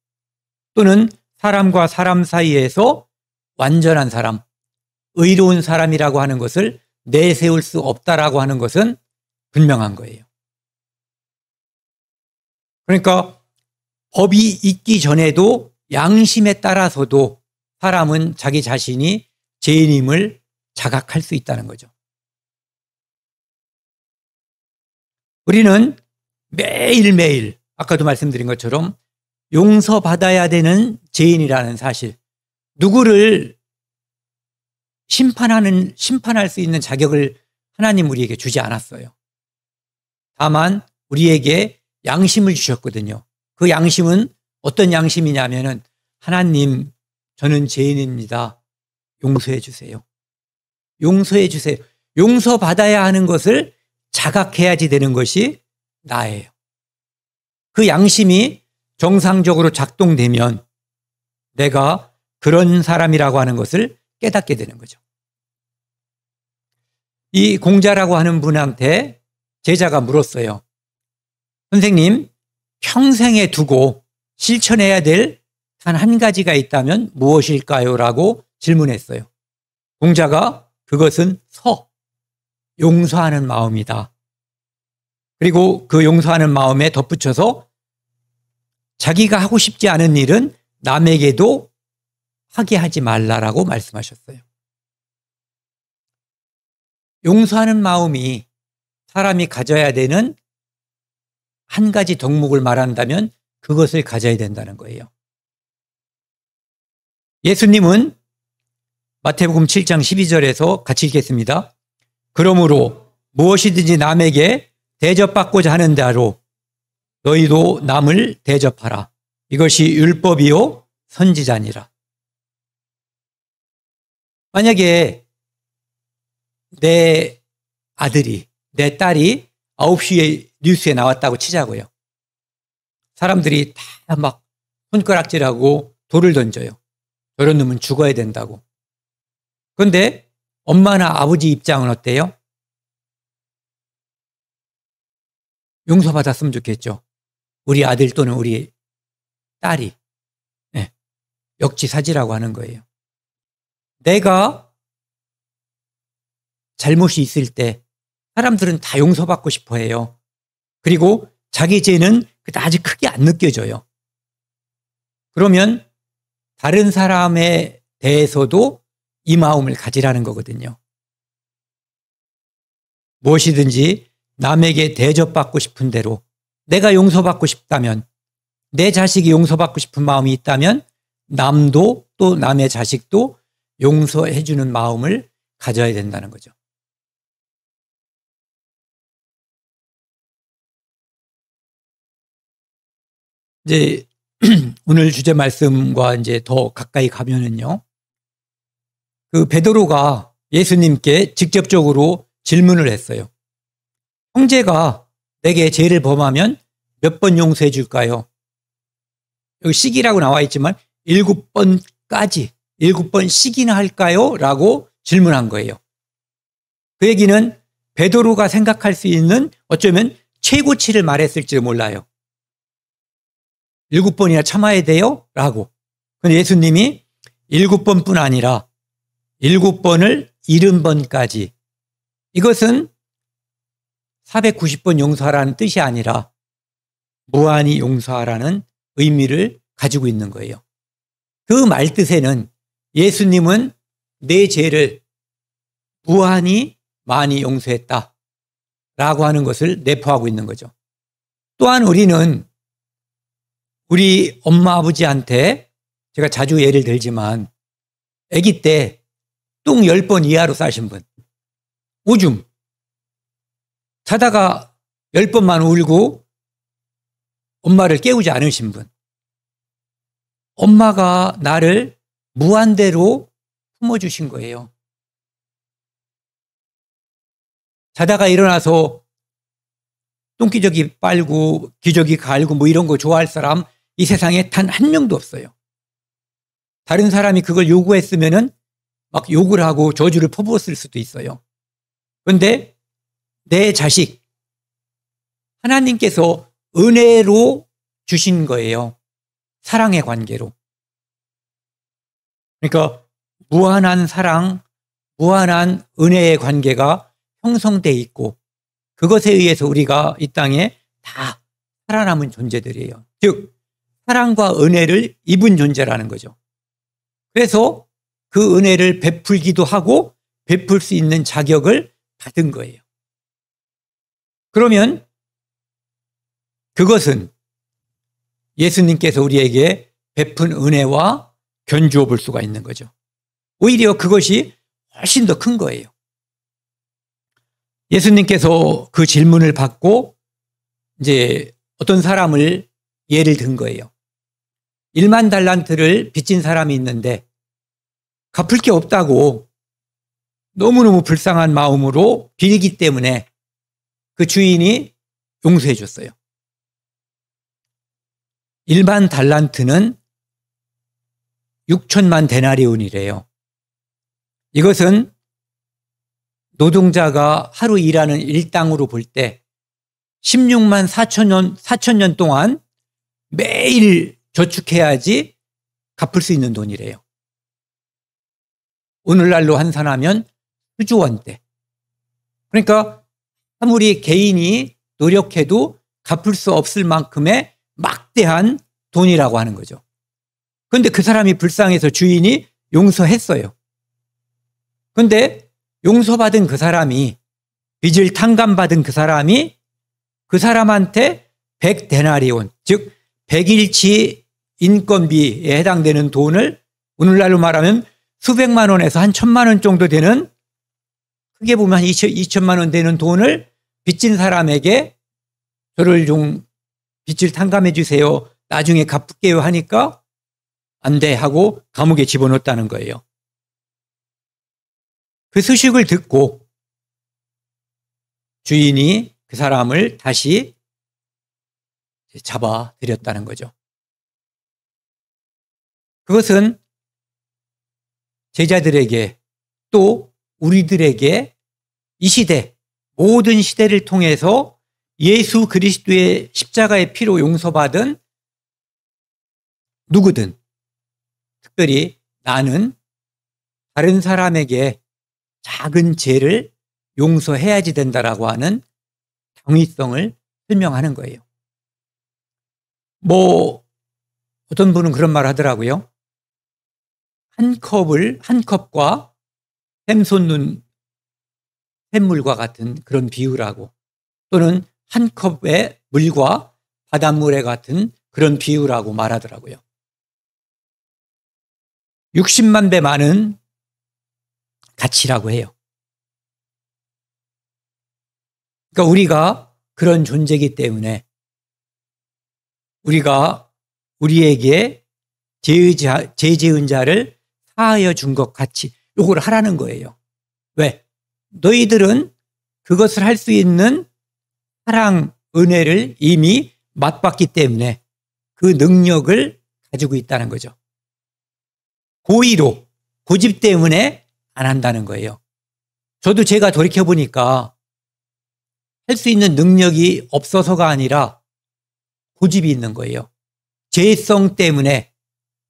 또는 사람과 사람 사이에서 완전한 사람, 의로운 사람이라고 하는 것을 내세울 수 없다라고 하는 것은 분명한 거예요. 그러니까 법이 있기 전에도 양심에 따라서도 사람은 자기 자신이 죄인임을 자각할 수 있다는 거죠. 우리는 매일매일 아까도 말씀드린 것처럼 용서받아야 되는 죄인이라는 사실, 누구를 심판할 수 있는 자격을 하나님 우리에게 주지 않았어요. 다만 우리에게 양심을 주셨거든요. 그 양심은 어떤 양심이냐면은 하나님, 저는 죄인입니다. 용서해 주세요. 용서해 주세요. 용서받아야 하는 것을 자각해야지 되는 것이 나예요. 그 양심이 정상적으로 작동되면 내가 그런 사람이라고 하는 것을 깨닫게 되는 거죠. 이 공자라고 하는 분한테 제자가 물었어요. 선생님, 평생에 두고 실천해야 될 단 한 가지가 있다면 무엇일까요? 라고 질문했어요. 공자가 그것은 용서하는 마음이다. 그리고 그 용서하는 마음에 덧붙여서 자기가 하고 싶지 않은 일은 남에게도 하게 하지 말라라고 말씀하셨어요. 용서하는 마음이 사람이 가져야 되는 한 가지 덕목을 말한다면 그것을 가져야 된다는 거예요. 예수님은 마태복음 7장 12절에서 같이 읽겠습니다. 그러므로 무엇이든지 남에게 대접받고자 하는 대로 너희도 남을 대접하라. 이것이 율법이요 선지자니라. 만약에 내 아들이, 내 딸이 9시에 뉴스에 나왔다고 치자고요. 사람들이 다 막 손가락질하고 돌을 던져요. 저런 놈은 죽어야 된다고. 그런데 엄마나 아버지 입장은 어때요? 용서받았으면 좋겠죠. 우리 아들 또는 우리 딸이 역지사지라고 하는 거예요. 내가 잘못이 있을 때 사람들은 다 용서받고 싶어 해요. 그리고 자기 죄는 그다지 크게 안 느껴져요. 그러면 다른 사람에 대해서도 이 마음을 가지라는 거거든요. 무엇이든지 남에게 대접받고 싶은 대로 내가 용서받고 싶다면, 내 자식이 용서받고 싶은 마음이 있다면 남도 또 남의 자식도 용서해 주는 마음을 가져야 된다는 거죠. 이제 오늘 주제 말씀과 이제 더 가까이 가면은요. 그 베드로가 예수님께 직접적으로 질문을 했어요. 형제가 내게 죄를 범하면 몇 번 용서해 줄까요? 여기 식이라고 나와 있지만 7번까지 7번씩이나 할까요? 라고 질문한 거예요. 그 얘기는 베드로가 생각할 수 있는 어쩌면 최고치를 말했을지도 몰라요. 7번이나 참아야 돼요? 라고. 그런데 예수님이 7번뿐 아니라 7번을 70번까지, 이것은 490번 용서하라는 뜻이 아니라 무한히 용서하라는 의미를 가지고 있는 거예요. 그 말뜻에는 예수님은 내 죄를 무한히 많이 용서했다 라고 하는 것을 내포하고 있는 거죠. 또한 우리는 우리 엄마 아버지한테, 제가 자주 예를 들지만 아기 때 똥 10번 이하로 싸신 분, 오줌 자다가 10번만 울고 엄마를 깨우지 않으신 분, 엄마가 나를 무한대로 품어주신 거예요. 자다가 일어나서 똥기저귀 빨고 기저귀 갈고 뭐 이런 거 좋아할 사람 이 세상에 단 한 명도 없어요. 다른 사람이 그걸 요구했으면은 막 욕을 하고 저주를 퍼부었을 수도 있어요. 그런데 내 자식, 하나님께서 은혜로 주신 거예요. 사랑의 관계로. 그러니까 무한한 사랑, 무한한 은혜의 관계가 형성돼 있고 그것에 의해서 우리가 이 땅에 다 살아남은 존재들이에요. 즉 사랑과 은혜를 입은 존재라는 거죠. 그래서 그 은혜를 베풀기도 하고 베풀 수 있는 자격을 받은 거예요. 그러면 그것은 예수님께서 우리에게 베푼 은혜와 견주어 볼 수가 있는 거죠. 오히려 그것이 훨씬 더 큰 거예요. 예수님께서 그 질문을 받고 이제 어떤 사람을 예를 든 거예요. 1만 달란트를 빚진 사람이 있는데 갚을 게 없다고 너무너무 불쌍한 마음으로 빌기 때문에 그 주인이 용서해 줬어요. 1만 달란트는 6천만 데나리온이래요. 이것은 노동자가 하루 일하는 일당으로 볼 때 16만 4천 년 동안 매일 저축해야지 갚을 수 있는 돈이래요. 오늘날로 환산하면 수조 원대. 그러니까 아무리 개인이 노력해도 갚을 수 없을 만큼의 막대한 돈이라고 하는 거죠. 그런데 그 사람이 불쌍해서 주인이 용서했어요. 그런데 용서받은 그 사람이, 빚을 탕감받은 그 사람이 그 사람한테 100데나리온, 즉 100일치 인건비에 해당되는 돈을 오늘날로 말하면 수백만 원에서 한 1,000만 원 정도 되는, 크게 보면 한 2천만 원 되는 돈을 빚진 사람에게 저를 좀 빚을 탕감해 주세요. 나중에 갚을게요 하니까 안 돼 하고 감옥에 집어넣었다는 거예요. 그 소식을 듣고 주인이 그 사람을 다시 잡아들였다는 거죠. 그것은 제자들에게 또 우리들에게 이 시대, 모든 시대를 통해서 예수 그리스도의 십자가의 피로 용서받은 누구든, 특별히 나는 다른 사람에게 작은 죄를 용서해야지 된다라고 하는 당위성을 설명하는 거예요. 어떤 분은 그런 말을 하더라고요. 한 컵과 샘 솟는 샘물과 같은 그런 비유라고, 또는 한 컵의 물과 바닷물에 같은 그런 비유라고 말하더라고요. 60만 배 많은 가치라고 해요. 그러니까 우리가 그런 존재이기 때문에 우리가 우리에게 죄 지은 자를 사하여 준 것 같이 요걸 하라는 거예요. 왜? 너희들은 그것을 할 수 있는 사랑, 은혜를 이미 맛봤기 때문에 그 능력을 가지고 있다는 거죠. 고의로, 고집 때문에 안 한다는 거예요. 저도 제가 돌이켜보니까 할 수 있는 능력이 없어서가 아니라 고집이 있는 거예요. 죄성 때문에,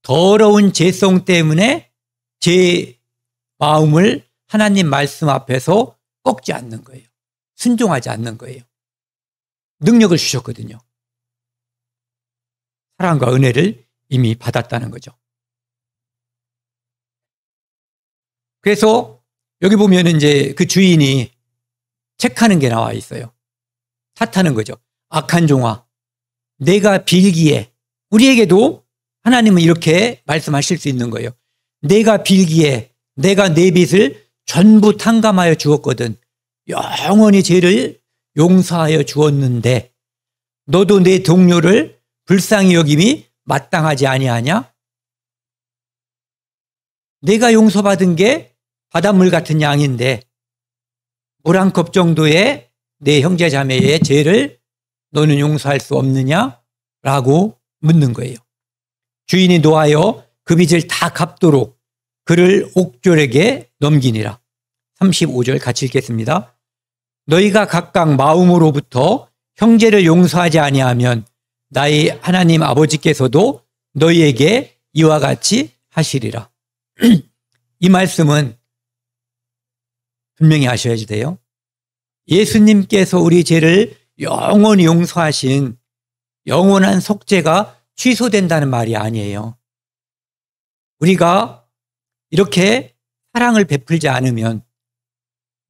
더러운 죄성 때문에 제 마음을 하나님 말씀 앞에서 꺾지 않는 거예요. 순종하지 않는 거예요. 능력을 주셨거든요. 사랑과 은혜를 이미 받았다는 거죠. 그래서 여기 보면 이제 그 주인이 책하는 게 나와 있어요. 탓하는 거죠. 악한 종아, 내가 빌기에, 우리에게도 하나님은 이렇게 말씀하실 수 있는 거예요. 내가 빌기에 내가 내 빚을 전부 탕감하여 주었거든. 영원히 죄를 용서하여 주었는데 너도 내 동료를 불쌍히 여김이 마땅하지 아니하냐? 내가 용서받은 게 바닷물 같은 양인데 물 한 컵 정도의 내 형제 자매의 죄를 너는 용서할 수 없느냐? 라고 묻는 거예요. 주인이 노하여 그 빚을 다 갚도록 그를 옥졸에게 넘기니라. 35절 같이 읽겠습니다. 너희가 각각 마음으로부터 형제를 용서하지 아니하면 나의 하나님 아버지께서도 너희에게 이와 같이 하시리라. 이 말씀은 분명히 아셔야 돼요. 예수님께서 우리 죄를 영원히 용서하신 영원한 속죄가 취소된다는 말이 아니에요. 우리가 이렇게 사랑을 베풀지 않으면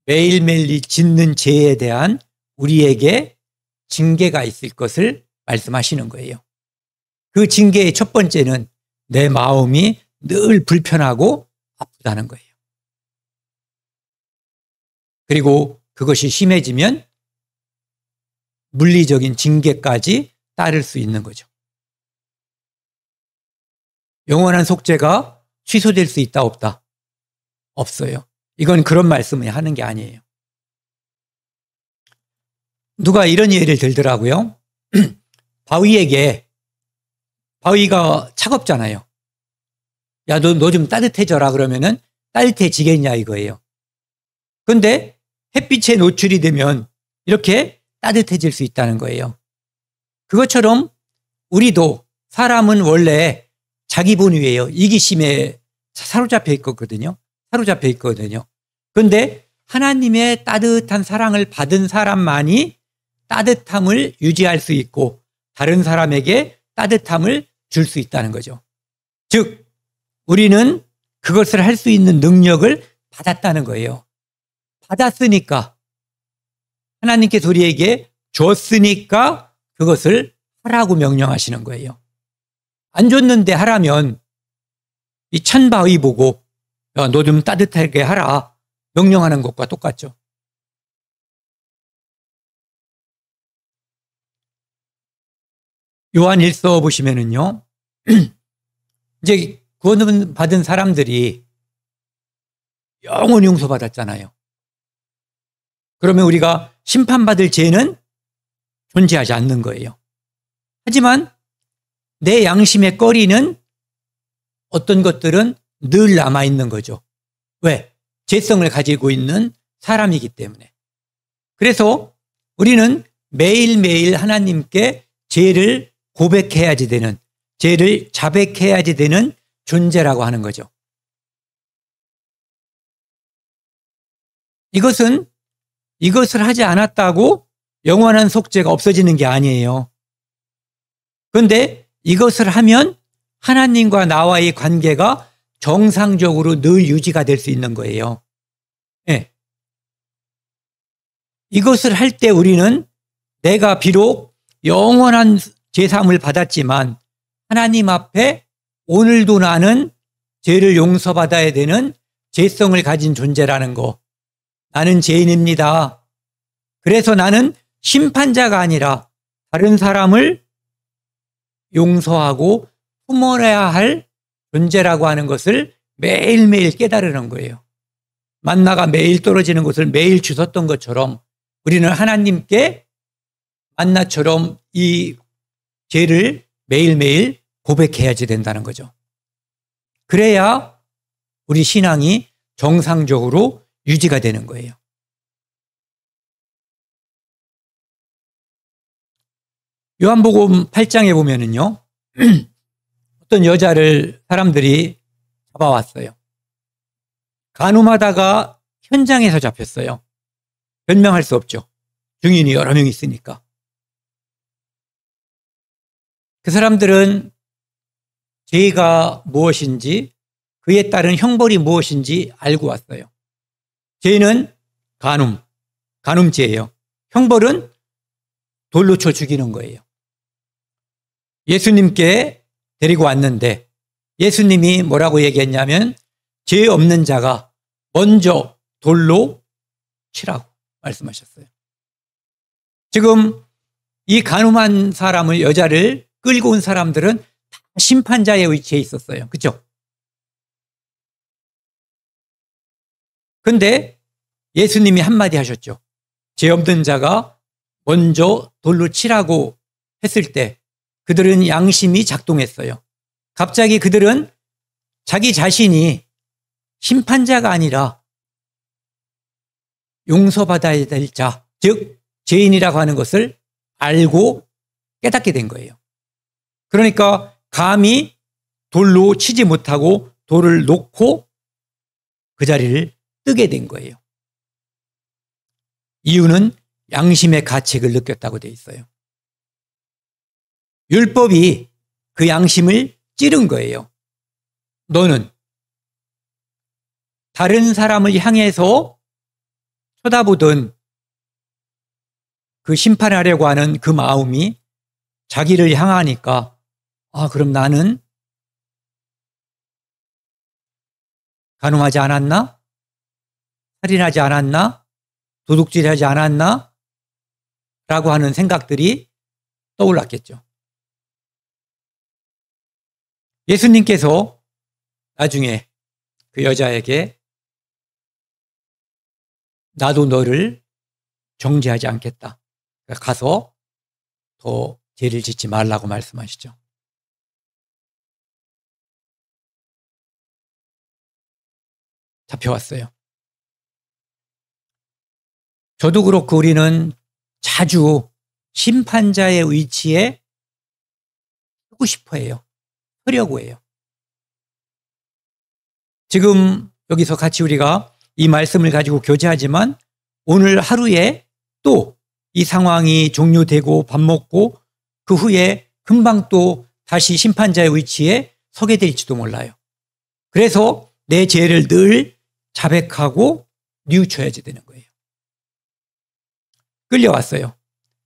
매일매일 짓는 죄에 대한 우리에게 징계가 있을 것을 말씀하시는 거예요. 그 징계의 첫 번째는 내 마음이 늘 불편하고 아프다는 거예요. 그리고 그것이 심해지면 물리적인 징계까지 따를 수 있는 거죠. 영원한 속죄가 취소될 수 있다 없다? 없어요. 이건 그런 말씀을 하는 게 아니에요. 누가 이런 예를 들더라고요. 바위가 차갑잖아요. 야, 너 좀 따뜻해져라 그러면은 따뜻해지겠냐 이거예요. 그런데 햇빛에 노출이 되면 이렇게 따뜻해질 수 있다는 거예요. 그것처럼 우리도 사람은 원래 자기 본위예요. 이기심에 사로잡혀 있거든요. 그런데 하나님의 따뜻한 사랑을 받은 사람만이 따뜻함을 유지할 수 있고 다른 사람에게 따뜻함을 줄 수 있다는 거죠. 즉 우리는 그것을 할 수 있는 능력을 받았다는 거예요. 받았으니까 하나님께서 우리에게 줬으니까 그것을 하라고 명령하시는 거예요. 안 줬는데 하라면 이 찬 바위 보고 야, 너 좀 따뜻하게 하라 명령하는 것과 똑같죠. 요한일서 보시면은요. 이제 구원 받은 사람들이 영원히 용서받았잖아요. 그러면 우리가 심판받을 죄는 존재하지 않는 거예요. 하지만 내 양심의 꺼리는 어떤 것들은 늘 남아있는 거죠. 왜? 죄성을 가지고 있는 사람이기 때문에. 그래서 우리는 매일매일 하나님께 죄를 고백해야지 되는, 죄를 자백해야지 되는 존재라고 하는 거죠. 이것을 하지 않았다고 영원한 속죄가 없어지는 게 아니에요. 그런데 이것을 하면 하나님과 나와의 관계가 정상적으로 늘 유지가 될 수 있는 거예요. 네. 이것을 할 때 우리는 내가 비록 영원한 제사함을 받았지만 하나님 앞에 오늘도 나는 죄를 용서받아야 되는 죄성을 가진 존재라는 거. 나는 죄인입니다. 그래서 나는 심판자가 아니라 다른 사람을 용서하고 품어내야 할 존재라고 하는 것을 매일매일 깨달으는 거예요. 만나가 매일 떨어지는 것을 매일 주셨던 것처럼 우리는 하나님께 만나처럼 이 죄를 매일매일 고백해야지 된다는 거죠. 그래야 우리 신앙이 정상적으로 유지가 되는 거예요. 요한복음 8장에 보면은요. 어떤 여자를 사람들이 잡아왔어요. 간음하다가 현장에서 잡혔어요. 변명할 수 없죠. 증인이 여러 명 있으니까. 그 사람들은 죄가 무엇인지 그에 따른 형벌이 무엇인지 알고 왔어요. 죄는 간음죄예요. 형벌은 돌로 쳐 죽이는 거예요. 예수님께 데리고 왔는데 예수님이 뭐라고 얘기했냐면 죄 없는 자가 먼저 돌로 치라고 말씀하셨어요. 지금 이 간음한 사람을, 여자를 끌고 온 사람들은 다 심판자의 위치에 있었어요. 그렇죠? 그런데 예수님이 한마디 하셨죠. 죄 없는 자가 먼저 돌로 치라고 했을 때 그들은 양심이 작동했어요. 갑자기 그들은 자기 자신이 심판자가 아니라 용서받아야 될 자, 즉 죄인이라고 하는 것을 알고 깨닫게 된 거예요. 그러니까 감히 돌로 치지 못하고 돌을 놓고 그 자리를 뜨게 된 거예요. 이유는 양심의 가책을 느꼈다고 돼 있어요. 율법이 그 양심을 찌른 거예요. 너는 다른 사람을 향해서 쳐다보던 그 심판하려고 하는 그 마음이 자기를 향하니까 그럼 나는 간음하지 않았나? 살인하지 않았나? 도둑질하지 않았나? 라고 하는 생각들이 떠올랐겠죠. 예수님께서 나중에 그 여자에게 나도 너를 정죄하지 않겠다. 가서 더 죄를 짓지 말라고 말씀하시죠. 잡혀왔어요. 저도 그렇고 우리는 자주 심판자의 위치에 서고 싶어 해요. 서려고 해요. 지금 여기서 같이 우리가 이 말씀을 가지고 교제하지만 오늘 하루에 또 이 상황이 종료되고 밥 먹고 그 후에 금방 또 다시 심판자의 위치에 서게 될지도 몰라요. 그래서 내 죄를 늘 자백하고 뉘우쳐야지 되는 거예요. 끌려왔어요.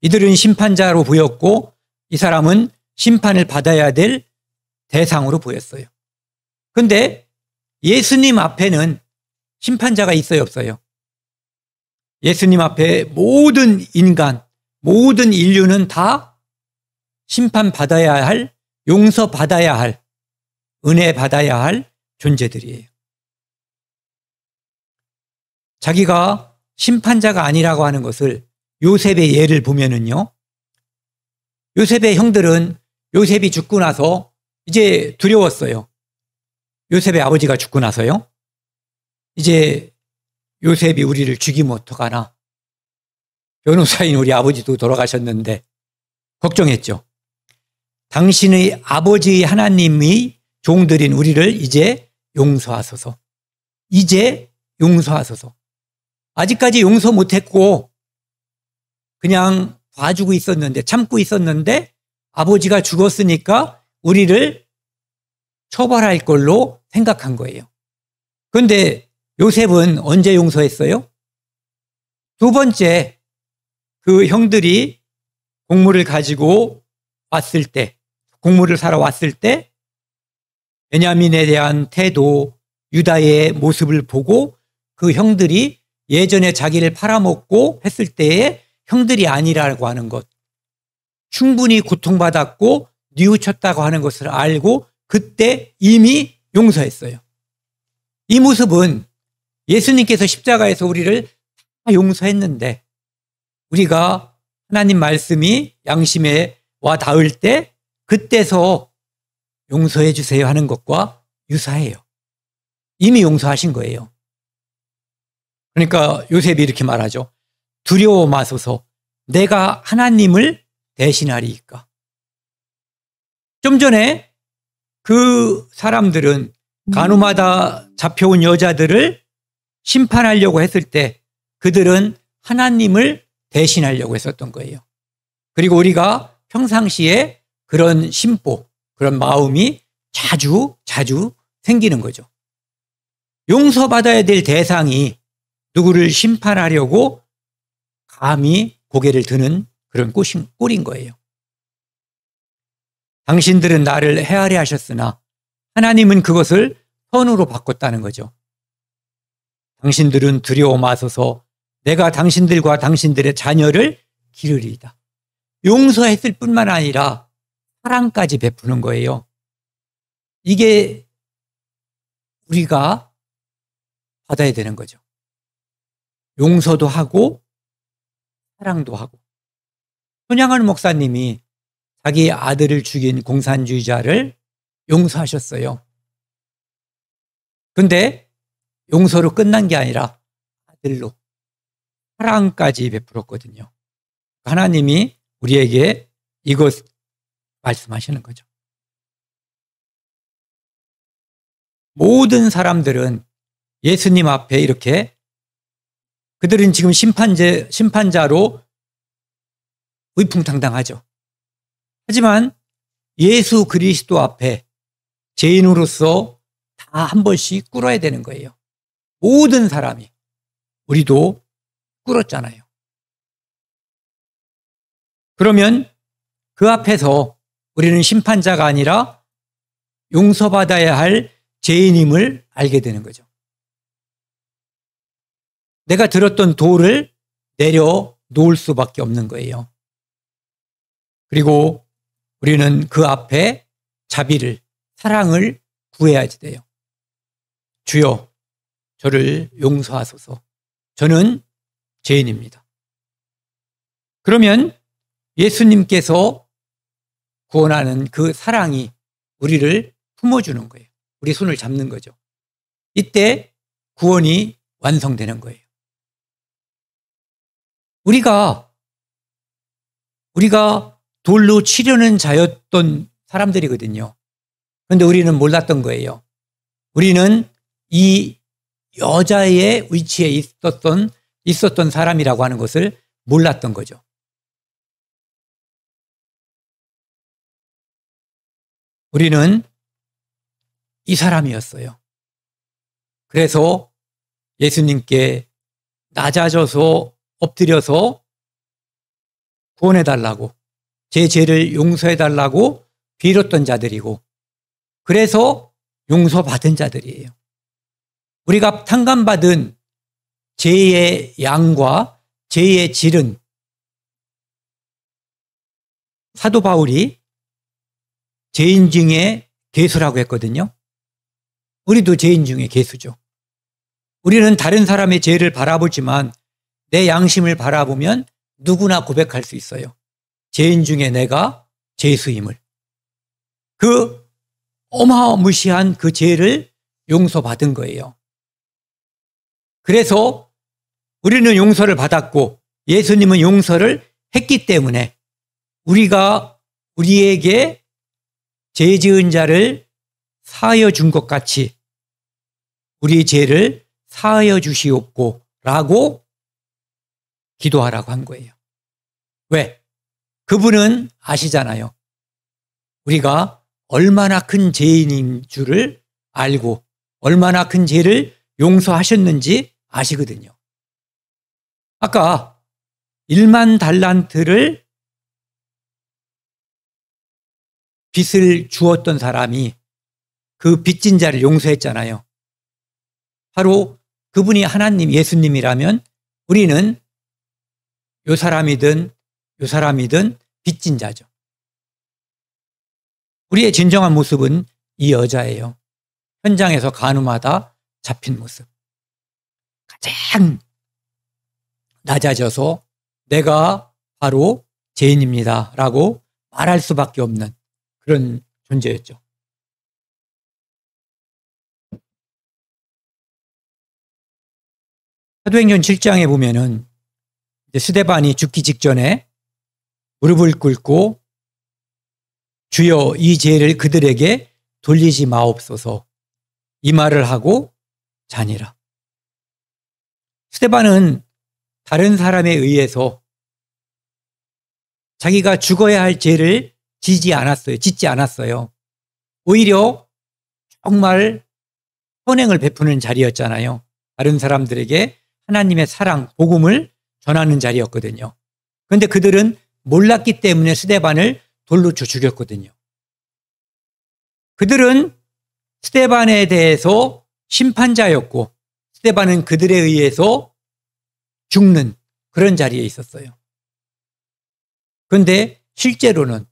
이들은 심판자로 보였고 이 사람은 심판을 받아야 될 대상으로 보였어요. 그런데 예수님 앞에는 심판자가 있어요, 없어요? 예수님 앞에 모든 인간, 모든 인류는 다 심판받아야 할, 용서받아야 할, 은혜 받아야 할 존재들이에요. 자기가 심판자가 아니라고 하는 것을 요셉의 예를 보면은요, 요셉의 형들은 요셉이 죽고 나서 이제 두려웠어요. 요셉의 아버지가 죽고 나서요. 이제 요셉이 우리를 죽이면 어떡하나. 변호사인 우리 아버지도 돌아가셨는데 걱정했죠. 당신의 아버지 하나님이 종들인 우리를 이제 용서하소서. 이제 용서하소서. 아직까지 용서 못했고 그냥 봐주고 있었는데, 참고 있었는데 아버지가 죽었으니까 우리를 처벌할 걸로 생각한 거예요. 그런데 요셉은 언제 용서했어요? 두 번째, 그 형들이 곡물을 가지고 왔을 때, 곡물을 사러 왔을 때 베냐민에 대한 태도, 유다의 모습을 보고 그 형들이 예전에 자기를 팔아먹고 했을 때의 형들이 아니라고 하는 것, 충분히 고통받았고 뉘우쳤다고 하는 것을 알고 그때 이미 용서했어요. 이 모습은 예수님께서 십자가에서 우리를 다 용서했는데 우리가 하나님 말씀이 양심에 와 닿을 때 그때서 용서해 주세요 하는 것과 유사해요. 이미 용서하신 거예요. 그러니까 요셉이 이렇게 말하죠. 두려워 마소서, 내가 하나님을 대신하리이까. 좀 전에 그 사람들은 간호마다 잡혀온 여자들을 심판하려고 했을 때 그들은 하나님을 대신하려고 했었던 거예요. 그리고 우리가 평상시에 그런 심보, 그런 마음이 자주 생기는 거죠. 용서받아야 될 대상이 누구를 심판하려고 감히 고개를 드는 그런 꼴인 거예요. 당신들은 나를 헤아려 하셨으나 하나님은 그것을 선으로 바꿨다는 거죠. 당신들은 두려워 마소서, 내가 당신들과 당신들의 자녀를 기르리이다. 용서했을 뿐만 아니라 사랑까지 베푸는 거예요. 이게 우리가 받아야 되는 거죠. 용서도 하고 사랑도 하고. 손양원 목사님이 자기 아들을 죽인 공산주의자를 용서하셨어요. 근데 용서로 끝난 게 아니라 아들로 사랑까지 베풀었거든요. 하나님이 우리에게 이것 말씀하시는 거죠. 모든 사람들은 예수님 앞에 이렇게 그들은 지금 심판자로 위풍당당하죠. 하지만 예수 그리스도 앞에 죄인으로서 다 한 번씩 꿇어야 되는 거예요. 모든 사람이. 우리도 꿇었잖아요. 그러면 그 앞에서 우리는 심판자가 아니라 용서받아야 할 죄인임을 알게 되는 거죠. 내가 들었던 도를 내려놓을 수밖에 없는 거예요. 그리고 우리는 그 앞에 자비를, 사랑을 구해야지 돼요. 주여, 저를 용서하소서. 저는 죄인입니다. 그러면 예수님께서 구원하는 그 사랑이 우리를 품어주는 거예요. 우리 손을 잡는 거죠. 이때 구원이 완성되는 거예요. 우리가 돌로 치려는 자였던 사람들이거든요. 그런데 우리는 몰랐던 거예요. 우리는 이 여자의 위치에 있었던 사람이라고 하는 것을 몰랐던 거죠. 우리는 이 사람이었어요. 그래서 예수님께 낮아져서 엎드려서 구원해달라고, 제 죄를 용서해달라고 빌었던 자들이고, 그래서 용서받은 자들이에요. 우리가 탕감받은 죄의 양과 죄의 질은 사도 바울이 죄인 중에 괴수라고 했거든요. 우리도 죄인 중에 괴수죠. 우리는 다른 사람의 죄를 바라보지만 내 양심을 바라보면 누구나 고백할 수 있어요. 죄인 중에 내가 죄수임을. 그 어마무시한 그 죄를 용서받은 거예요. 그래서 우리는 용서를 받았고 예수님은 용서를 했기 때문에 우리에게 죄 지은 자를 사하여 준 것 같이 우리 죄를 사하여 주시옵고 라고 기도하라고 한 거예요. 왜? 그분은 아시잖아요. 우리가 얼마나 큰 죄인인 줄을 알고 얼마나 큰 죄를 용서하셨는지 아시거든요. 아까 1만 달란트를 빚을 주었던 사람이 그 빚진 자를 용서했잖아요. 바로 그분이 하나님 예수님이라면 우리는 요 사람이든 빚진 자죠. 우리의 진정한 모습은 이 여자예요. 현장에서 간음하다 잡힌 모습. 가장 낮아져서 내가 바로 죄인입니다 라고 말할 수밖에 없는 그런 존재였죠. 사도행전 7장에 보면은 스데반이 죽기 직전에 무릎을 꿇고 주여 이 죄를 그들에게 돌리지 마옵소서 이 말을 하고 자니라. 스데반은 다른 사람에 의해서 자기가 죽어야 할 죄를 짓지 않았어요. 오히려 정말 선행을 베푸는 자리였잖아요. 다른 사람들에게 하나님의 사랑, 복음을 전하는 자리였거든요. 그런데 그들은 몰랐기 때문에 스데반을 돌로 쳐 죽였거든요. 그들은 스데반에 대해서 심판자였고 스데반은 그들에 의해서 죽는 그런 자리에 있었어요. 그런데 실제로는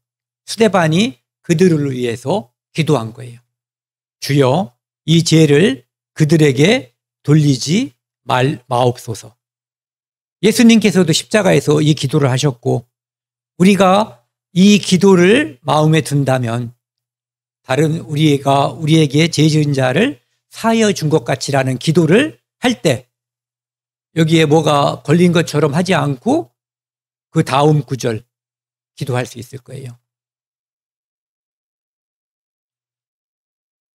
스데반이 그들을 위해서 기도한 거예요. 주여 이 죄를 그들에게 돌리지 마옵소서. 예수님께서도 십자가에서 이 기도를 하셨고 우리가 이 기도를 마음에 둔다면 다른 우리에게 죄 지은 자를 사하여 준 것 같이라는 기도를 할 때 여기에 뭐가 걸린 것처럼 하지 않고 그 다음 구절 기도할 수 있을 거예요.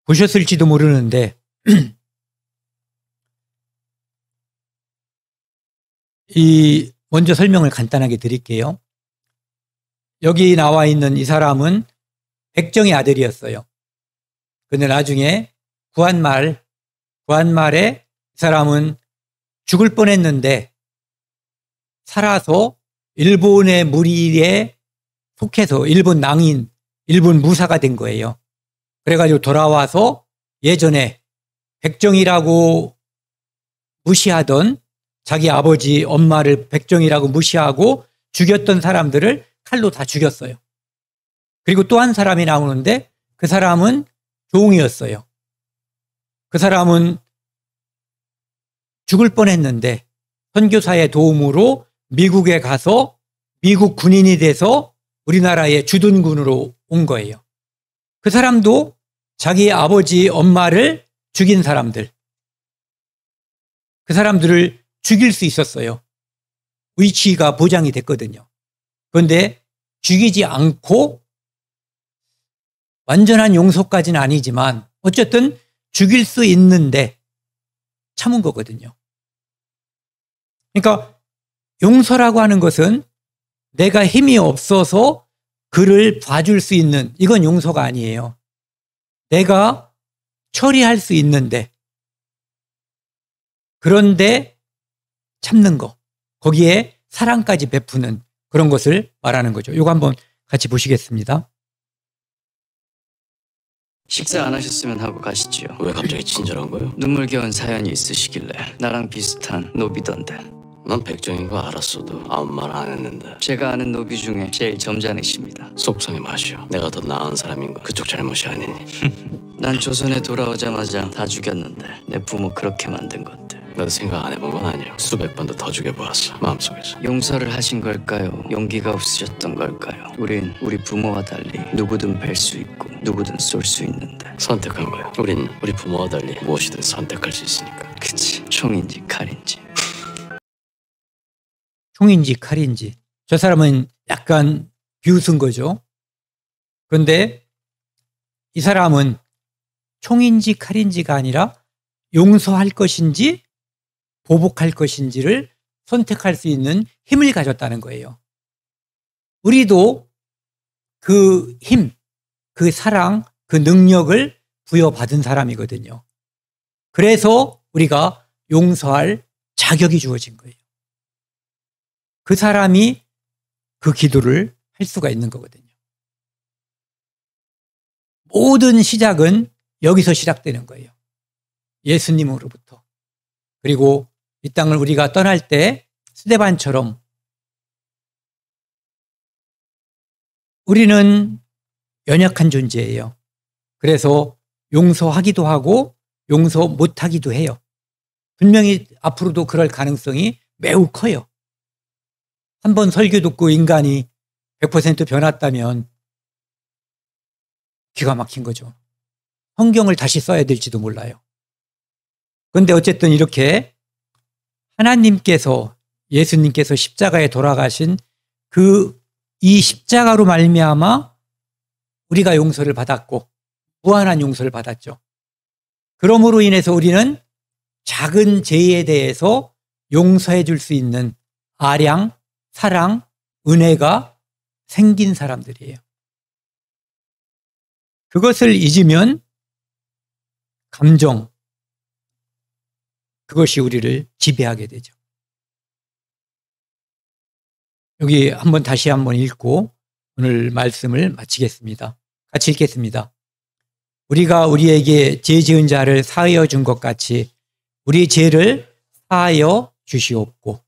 보셨을지도 모르는데 먼저 설명을 간단하게 드릴게요. 여기 나와 있는 이 사람은 백정의 아들이었어요. 그런데 나중에 구한말에 이 사람은 죽을 뻔했는데 살아서 일본의 무리에 속해서 일본 낭인, 일본 무사가 된 거예요. 그래가지고 돌아와서 예전에 백정이라고 무시하던 자기 아버지, 엄마를 백정이라고 무시하고 죽였던 사람들을 칼로 다 죽였어요. 그리고 또 한 사람이 나오는데 그 사람은 종이었어요. 그 사람은 죽을 뻔했는데 선교사의 도움으로 미국에 가서 미국 군인이 돼서 우리나라의 주둔군으로 온 거예요. 그 사람도 자기 아버지, 엄마를 죽인 사람들, 그 사람들을 죽일 수 있었어요. 위치가 보장이 됐거든요. 그런데 죽이지 않고 완전한 용서까지는 아니지만 어쨌든 죽일 수 있는데 참은 거거든요. 그러니까 용서라고 하는 것은 내가 힘이 없어서 그를 봐줄 수 있는, 이건 용서가 아니에요. 내가 처리할 수 있는데, 그런데 참는 거, 거기에 사랑까지 베푸는 그런 것을 말하는 거죠. 이거 한번 같이 보시겠습니다. 식사 안 하셨으면 하고 가시지요. 왜 갑자기 친절한 거요? 눈물겨운 사연이 있으시길래. 나랑 비슷한 노비던데. 난 백정인 거 알았어도 아무 말 안 했는데. 제가 아는 노비 중에 제일 점잖으십니다. 속상해 마시오. 내가 더 나은 사람인 거 그쪽 잘못이 아니니. 난 조선에 돌아오자마자 다 죽였는데 내 부모 그렇게 만든 것들. 나도 생각 안 해본 건 아니야. 수백 번도 더 죽여보았어, 마음속에서. 용서를 하신 걸까요? 용기가 없으셨던 걸까요? 우린 우리 부모와 달리 누구든 뵐 수 있고 누구든 쏠 수 있는데. 선택한 거야. 우린 우리 부모와 달리 무엇이든 선택할 수 있으니까. 그치, 총인지 칼인지. 총인지 칼인지. 저 사람은 약간 비웃은 거죠. 그런데 이 사람은 총인지 칼인지가 아니라 용서할 것인지 보복할 것인지를 선택할 수 있는 힘을 가졌다는 거예요. 우리도 그 힘, 그 사랑, 그 능력을 부여받은 사람이거든요. 그래서 우리가 용서할 자격이 주어진 거예요. 그 사람이 그 기도를 할 수가 있는 거거든요. 모든 시작은 여기서 시작되는 거예요. 예수님으로부터. 그리고 이 땅을 우리가 떠날 때 스데반처럼 우리는 연약한 존재예요. 그래서 용서하기도 하고 용서 못하기도 해요. 분명히 앞으로도 그럴 가능성이 매우 커요. 한번 설교 듣고 인간이 100% 변했다면 기가 막힌 거죠. 성경을 다시 써야 될지도 몰라요. 그런데 어쨌든 이렇게 하나님께서, 예수님께서 십자가에 돌아가신 이 십자가로 말미암아 우리가 용서를 받았고 무한한 용서를 받았죠. 그러므로 인해서 우리는 작은 죄에 대해서 용서해 줄 수 있는 아량, 사랑, 은혜가 생긴 사람들이에요. 그것을 잊으면 감정, 그것이 우리를 지배하게 되죠. 여기 다시 한번 읽고 오늘 말씀을 마치겠습니다. 같이 읽겠습니다. 우리가 우리에게 죄 지은 자를 사하여 준 것 같이 우리 죄를 사하여 주시옵고